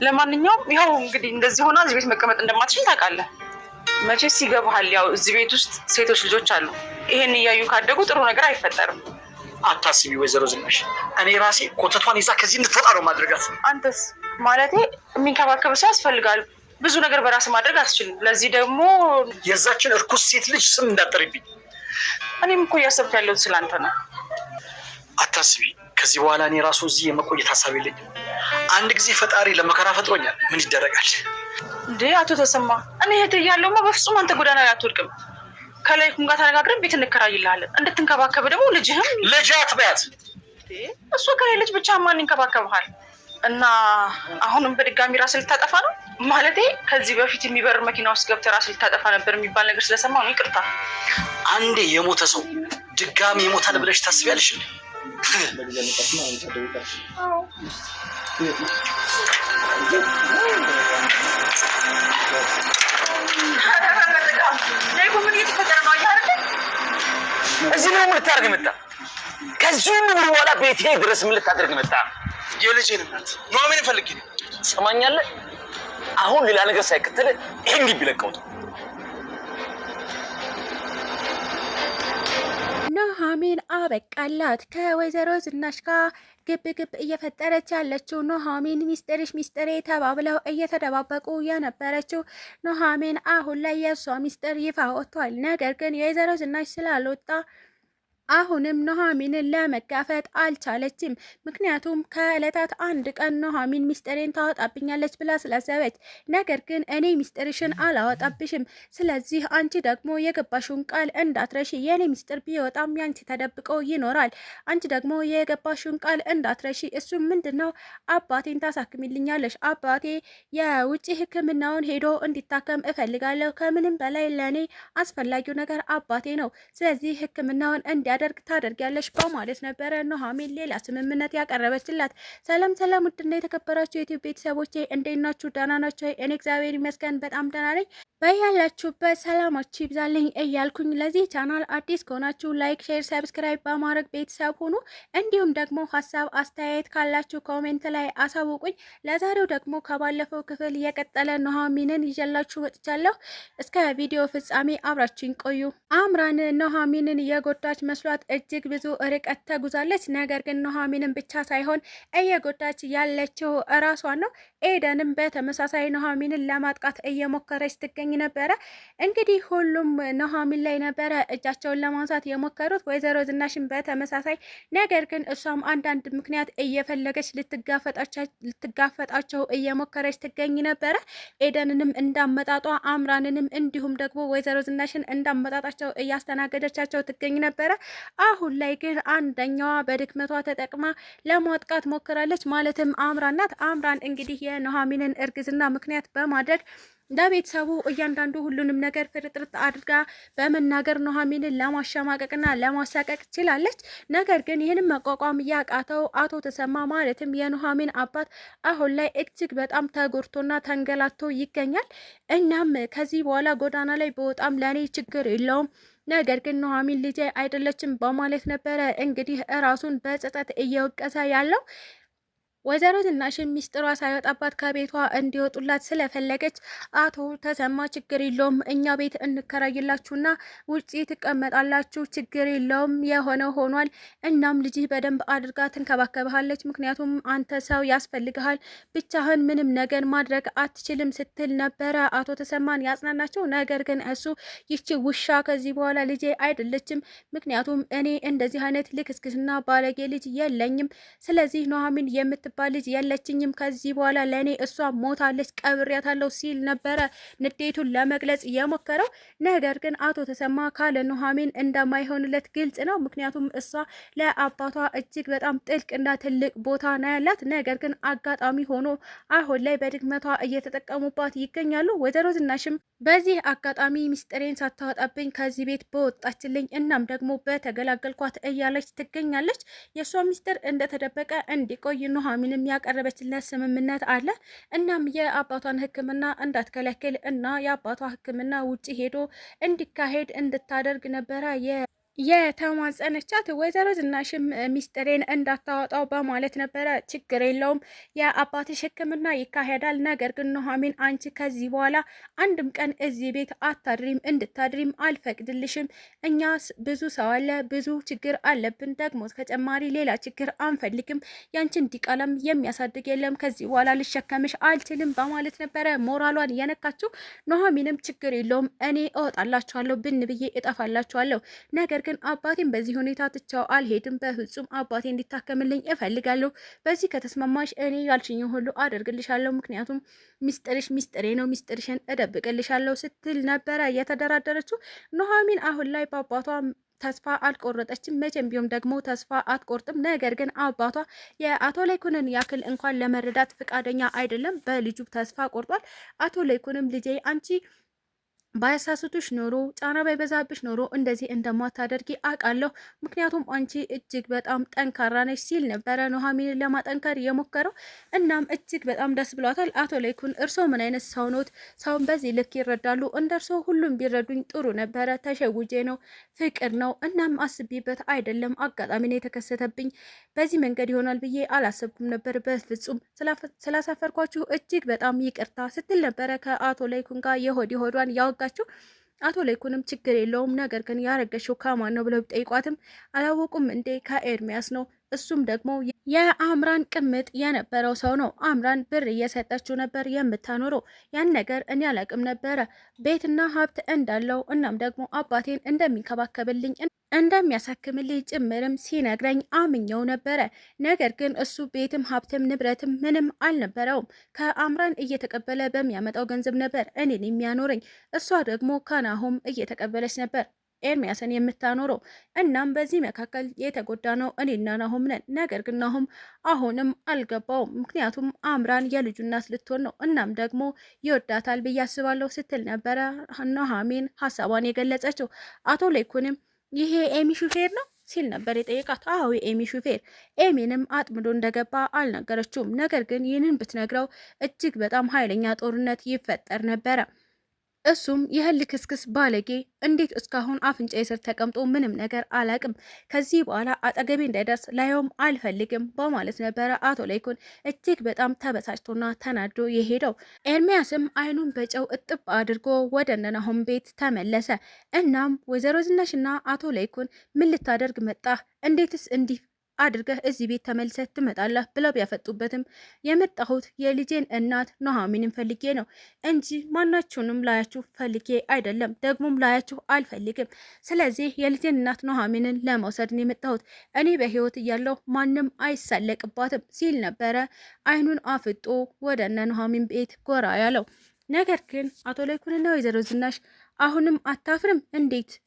ለማንኛውም ያው እንግዲህ እንደዚህ ሆና እዚህ ቤት መቀመጥ እንደማትችል ታውቃለህ። መቼስ ይገባሃል። ያው እዚህ ቤት ውስጥ ሴቶች ልጆች አሉ። ይሄን እያዩ ካደጉ ጥሩ ነገር አይፈጠርም። አታስቢ ወይዘሮ ዝናሽ፣ እኔ ራሴ ኮተቷን ይዛ ከዚህ እንድትወጣ ነው ማድረጋት። አንተስ? ማለቴ የሚንከባከብ ሰው ያስፈልጋል። ብዙ ነገር በራስ ማድረግ አስችልም። ለዚህ ደግሞ የዛችን እርኩስ ሴት ልጅ ስም እንዳጠርብኝ። እኔም እኮ እያሰብኩ ያለሁት ስላንተ ነው። አታስቢ፣ ከዚህ በኋላ እኔ ራሱ እዚህ የመቆየት ሀሳብ የለኝም። አንድ ጊዜ ፈጣሪ ለመከራ ፈጥሮኛል። ምን ይደረጋል እንዴ? አቶ ተሰማ፣ እኔ እህት እያለሁማ በፍጹም አንተ ጎዳና ላይ አትወድቅም። ከላይኩም ጋር ተነጋግረን ቤት እንከራይልሃለን። እንድትንከባከብ ደግሞ ልጅህም ልጅ አትበያት። እሱ ከሌለች ብቻ ማን ይንከባከብሃል? እና አሁንም በድጋሚ ራስ ልታጠፋ ነው? ማለቴ ከዚህ በፊት የሚበር መኪና ውስጥ ገብተህ ራስ ልታጠፋ ነበር የሚባል ነገር ስለሰማሁ ነው። ይቅርታ። አንዴ የሞተ ሰው ድጋሚ ይሞታል ብለሽ ታስቢያለሽ? እዚህ ነው ምን ልታደርግ መጣ? ከዚህ ሁሉ በኋላ ቤቴ ድረስ ምን ልታደርግ መጣ? የልጄን እናት ኑሐሚንን ፈልጊ። ትሰማኛለህ? አሁን ሌላ ነገር ሳይከተል ይሄን ግቢ ለቀውት። ኑሐሚን አበቃላት። ከወይዘሮ ዝናሽ ጋር ግብ እየፈጠረች ያለችው ኑሐሚን ሚስጥርሽ ሚስጥሬ ተባብለው እየተደባበቁ የነበረችው ኑሐሚን አሁን ላይ የእሷ ሚስጥር ይፋ ወጥቷል። ነገር ግን የወይዘሮ ዝናሽ ስላልወጣ አሁንም ኑሐሚንን ለመጋፈጥ አልቻለችም። ምክንያቱም ከዕለታት አንድ ቀን ኑሐሚን ሚስጥሬን ታወጣብኛለች ብላ ስላሰበች፣ ነገር ግን እኔ ሚስጥርሽን አላወጣብሽም፣ ስለዚህ አንቺ ደግሞ የገባሽውን ቃል እንዳትረሺ፣ የኔ ሚስጥር ቢወጣም ያንቺ ተደብቆ ይኖራል፣ አንቺ ደግሞ የገባሽውን ቃል እንዳትረሺ። እሱም ምንድን ነው? አባቴን ታሳክሚልኛለሽ። አባቴ የውጭ ሕክምናውን ሄዶ እንዲታከም እፈልጋለሁ። ከምንም በላይ ለእኔ አስፈላጊው ነገር አባቴ ነው። ስለዚህ ሕክምናውን እንዲያደርግ ታደርጊያለሽ በማለት ነበረ ኑሐሚን ሌላ ስምምነት ያቀረበችላት። ሰላም ሰላም፣ ውድና የተከበራችሁ የዩቲዩብ ቤተሰቦቼ እንዴት ናችሁ? ደህና ናችሁ? እኔ እግዚአብሔር ይመስገን በጣም ደህና ነኝ። በያላችሁበት ሰላማችሁ ይብዛልኝ እያልኩኝ ለዚህ ቻናል አዲስ ከሆናችሁ ላይክ፣ ሼር፣ ሰብስክራይብ በማድረግ ቤተሰብ ሁኑ። እንዲሁም ደግሞ ሀሳብ አስተያየት ካላችሁ ኮሜንት ላይ አሳውቁኝ። ለዛሬው ደግሞ ከባለፈው ክፍል የቀጠለ ኑሐሚንን ይዤላችሁ መጥቻለሁ። እስከ ቪዲዮ ፍጻሜ አብራችሁኝ ቆዩ። አምራን ኑሐሚንን የጎዳች መስሏት እጅግ ብዙ ርቀት ተጉዛለች። ነገር ግን ኑሐሚንን ብቻ ሳይሆን እየጎዳች ያለችው እራሷን ነው። ኤደንም በተመሳሳይ ኑሐሚንን ለማጥቃት እየሞከረች ትገኝ ነበረ። እንግዲህ ሁሉም ኑሐሚን ላይ ነበረ እጃቸውን ለማንሳት የሞከሩት፣ ወይዘሮ ዝናሽን በተመሳሳይ። ነገር ግን እሷም አንዳንድ ምክንያት እየፈለገች ልትጋፈጣቸው እየሞከረች ትገኝ ነበረ። ኤደንንም እንዳመጣጧ፣ አምራንንም እንዲሁም ደግሞ ወይዘሮ ዝናሽን እንዳመጣጣቸው እያስተናገደቻቸው ትገኝ ነበረ። አሁን ላይ ግን አንደኛዋ በድክመቷ ተጠቅማ ለማጥቃት ሞክራለች። ማለትም አምራን ናት። አምራን እንግዲህ የኑሐሚንን እርግዝና ምክንያት በማድረግ ለቤተሰቡ እያንዳንዱ ሁሉንም ነገር ፍርጥርጥ አድርጋ በመናገር ኑሐሚንን ለማሸማቀቅና ለማሳቀቅ ችላለች። ነገር ግን ይህንን መቋቋም ያቃተው አቶ ተሰማ ማለትም የኑሐሚን አባት አሁን ላይ እጅግ በጣም ተጎድቶና ተንገላቶ ይገኛል። እናም ከዚህ በኋላ ጎዳና ላይ በወጣም ለእኔ ችግር የለውም፣ ነገር ግን ኑሐሚን ልጄ አይደለችም በማለት ነበረ እንግዲህ እራሱን በጸጸት እየወቀሰ ያለው። ወይዘሮ ዝናሽን ሚስጥሯ ሳይወጣባት ከቤቷ እንዲወጡላት ስለፈለገች አቶ ተሰማ ችግር የለውም እኛ ቤት እንከራይላችሁና ውጪ ትቀመጣላችሁ፣ ችግር የለውም፣ የሆነ ሆኗል። እናም ልጅህ በደንብ አድርጋ ትንከባከብሃለች፣ ምክንያቱም አንተ ሰው ያስፈልግሃል፣ ብቻህን ምንም ነገር ማድረግ አትችልም ስትል ነበረ አቶ ተሰማን ያጽናናቸው። ነገር ግን እሱ ይቺ ውሻ ከዚህ በኋላ ልጄ አይደለችም፣ ምክንያቱም እኔ እንደዚህ አይነት ልክስክስና ባለጌ ልጅ የለኝም፣ ስለዚህ ኑሐሚን ባልጅ ያለችኝም ከዚህ በኋላ ለኔ እሷ ሞታለች፣ ቀብሬያታለሁ ሲል ነበረ ንዴቱን ለመግለጽ የሞከረው። ነገር ግን አቶ ተሰማ ካለ ኑሐሚን እንደማይሆንለት ግልጽ ነው። ምክንያቱም እሷ ለአባቷ እጅግ በጣም ጥልቅና ትልቅ ቦታ ነው ያላት። ነገር ግን አጋጣሚ ሆኖ አሁን ላይ በድክመቷ እየተጠቀሙባት ይገኛሉ። ወይዘሮ ዝናሽም በዚህ አጋጣሚ ሚስጥሬን ሳታወጣብኝ ከዚህ ቤት በወጣችልኝ፣ እናም ደግሞ በተገላገልኳት እያለች ትገኛለች። የእሷ ሚስጥር እንደተደበቀ እንዲቆይ ኑሐሚንም ያቀረበችለት ስምምነት አለ። እናም የአባቷን ሕክምና እንዳትከለክል እና የአባቷ ሕክምና ውጪ ሄዶ እንዲካሄድ እንድታደርግ ነበረ የተማጸነቻት ወይዘሮ ዝናሽም ሚስጥሬን እንዳታወጣው በማለት ነበረ። ችግር የለውም የአባትሽ ሕክምና ይካሄዳል። ነገር ግን ኑሐሚን አንቺ ከዚህ በኋላ አንድም ቀን እዚህ ቤት አታድሪም፣ እንድታድሪም አልፈቅድልሽም። እኛ ብዙ ሰው አለ፣ ብዙ ችግር አለብን። ደግሞ ተጨማሪ ሌላ ችግር አንፈልግም። ያንቺን ዲቃላም የሚያሳድግ የለም። ከዚህ በኋላ ልሸከምሽ አልችልም በማለት ነበረ ሞራሏን የነካችው። ኑሐሚንም ችግር የለውም እኔ እወጣላችኋለሁ፣ ብን ብዬ እጠፋላችኋለሁ። ነገር ግን አባቴን በዚህ ሁኔታ ትቻው አልሄድም። በፍጹም አባቴ እንዲታከምልኝ እፈልጋለሁ። በዚህ ከተስማማሽ እኔ ያልሽኝ ሁሉ አደርግልሻለሁ። ምክንያቱም ሚስጥርሽ ሚስጥሬ ነው፣ ሚስጥርሽን እደብቅልሻለሁ ስትል ነበረ የተደራደረችው። ኑሐሚን አሁን ላይ በአባቷ ተስፋ አልቆረጠችም። መቼም ቢሆን ደግሞ ተስፋ አትቆርጥም። ነገር ግን አባቷ የአቶ ለይኩንን ያክል እንኳን ለመረዳት ፈቃደኛ አይደለም። በልጁ ተስፋ ቆርጧል። አቶ ለይኩንም ልጄ አንቺ ባያሳስቱሽ ኖሮ ጫና ባይበዛብሽ ኖሮ እንደዚህ እንደማታደርጊ አውቃለሁ። ምክንያቱም አንቺ እጅግ በጣም ጠንካራ ነሽ ሲል ነበረ ኑሐሚንን ለማጠንከር የሞከረው። እናም እጅግ በጣም ደስ ብሏታል። አቶ ለይኩን እርስዎ ምን አይነት ሰው ኖት? ሰውን በዚህ ልክ ይረዳሉ? እንደ እርስዎ ሁሉም ቢረዱኝ ጥሩ ነበረ። ተሸውጄ ነው፣ ፍቅር ነው። እናም አስቤበት አይደለም፣ አጋጣሚ ነው የተከሰተብኝ። በዚህ መንገድ ይሆናል ብዬ አላሰብኩም ነበር። በፍጹም ስላሳፈርኳችሁ እጅግ በጣም ይቅርታ ስትል ነበረ ከአቶ ለይኩን ጋር የሆድ ሆዷን ያወጋችው። አቶ ለይኩንም ችግር የለውም ነገር ግን ያረገሽው ከማን ነው ብለው ቢጠይቋትም አላወቁም እንዴ ከኤርሚያስ ነው። እሱም ደግሞ የአምራን ቅምጥ የነበረው ሰው ነው። አምራን ብር እየሰጠችው ነበር የምታኖረው። ያን ነገር እኔ አላቅም ነበረ ቤትና ሀብት እንዳለው እናም ደግሞ አባቴን እንደሚንከባከብልኝ እንደሚያሳክምልኝ ጭምርም ሲነግረኝ አምኘው ነበረ። ነገር ግን እሱ ቤትም ሀብትም ንብረትም ምንም አልነበረውም። ከአምራን እየተቀበለ በሚያመጣው ገንዘብ ነበር እኔን የሚያኖረኝ። እሷ ደግሞ ከናሆም እየተቀበለች ነበር ኤርሚያስን የምታኖረው። እናም በዚህ መካከል የተጎዳ ነው እኔና ናሆም ነን። ነገር ግን ናሆም አሁንም አልገባውም። ምክንያቱም አምራን የልጁ እናት ልትሆን ነው። እናም ደግሞ ይወዳታል ብዬ አስባለሁ ስትል ነበረ ኑሐሚን ሀሳቧን የገለጸችው። አቶ ለይኩንም ይሄ ኤሚ ሹፌር ነው ሲል ነበር የጠየቃት። አዎ ኤሚ ሹፌር። ኤሚንም አጥምዶ እንደገባ አልነገረችውም። ነገር ግን ይህንን ብትነግረው እጅግ በጣም ኃይለኛ ጦርነት ይፈጠር ነበረ። እሱም ይህን ልክስክስ ባለጌ እንዴት እስካሁን አፍንጫዬ ስር ተቀምጦ ምንም ነገር አላቅም፣ ከዚህ በኋላ አጠገቤ እንዳይደርስ ላየውም አልፈልግም በማለት ነበረ አቶ ለይኩን እጅግ በጣም ተበሳጭቶና ተናዶ የሄደው። ኤርሚያስም አይኑን በጨው እጥብ አድርጎ ወደ እነ ናሆም ቤት ተመለሰ። እናም ወይዘሮ ዝናሽና አቶ ለይኩን ምን ልታደርግ መጣህ? እንዴትስ እንዲህ አድርገህ እዚህ ቤት ተመልሰህ ትመጣለህ ብለው ቢያፈጡበትም የመጣሁት የልጄን እናት ኑሐሚንን ፈልጌ ነው እንጂ ማናችሁንም ላያችሁ ፈልጌ አይደለም። ደግሞም ላያችሁ አልፈልግም። ስለዚህ የልጄን እናት ኑሐሚንን ለመውሰድ ነው የመጣሁት። እኔ በህይወት እያለሁ ማንም አይሳለቅባትም ሲል ነበረ አይኑን አፍጦ ወደ እነ ኑሐሚን ቤት ጎራ ያለው። ነገር ግን አቶ ለይኩንና ወይዘሮ ዝናሽ አሁንም አታፍርም?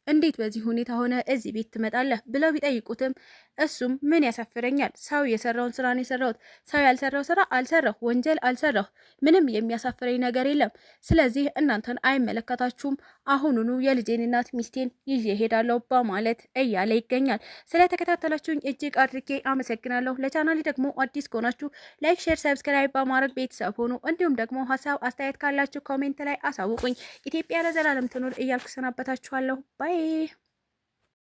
እንዴት በዚህ ሁኔታ ሆነ እዚህ ቤት ትመጣለህ ብለው ቢጠይቁትም እሱም ምን ያሳፍረኛል? ሰው የሰራውን ስራ ነው የሰራሁት። ሰው ያልሰራው ስራ አልሰራሁ፣ ወንጀል አልሰራሁ። ምንም የሚያሳፍረኝ ነገር የለም። ስለዚህ እናንተን አይመለከታችሁም። አሁኑኑ የልጄን እናት ሚስቴን ይዤ ሄዳለሁ በማለት እያለ ይገኛል። ስለተከታተላችሁኝ እጅግ አድርጌ አመሰግናለሁ። ለቻናሌ ደግሞ አዲስ ከሆናችሁ ላይክ፣ ሼር፣ ሰብስክራይብ በማድረግ ቤተሰብ ሆኑ። እንዲሁም ደግሞ ሀሳብ አስተያየት ካላችሁ ኮሜንት ላይ አሳውቁኝ። ኢትዮጵያ ለዘላለም ትኑር እያልኩ ሰናበታችኋለሁ። ባይ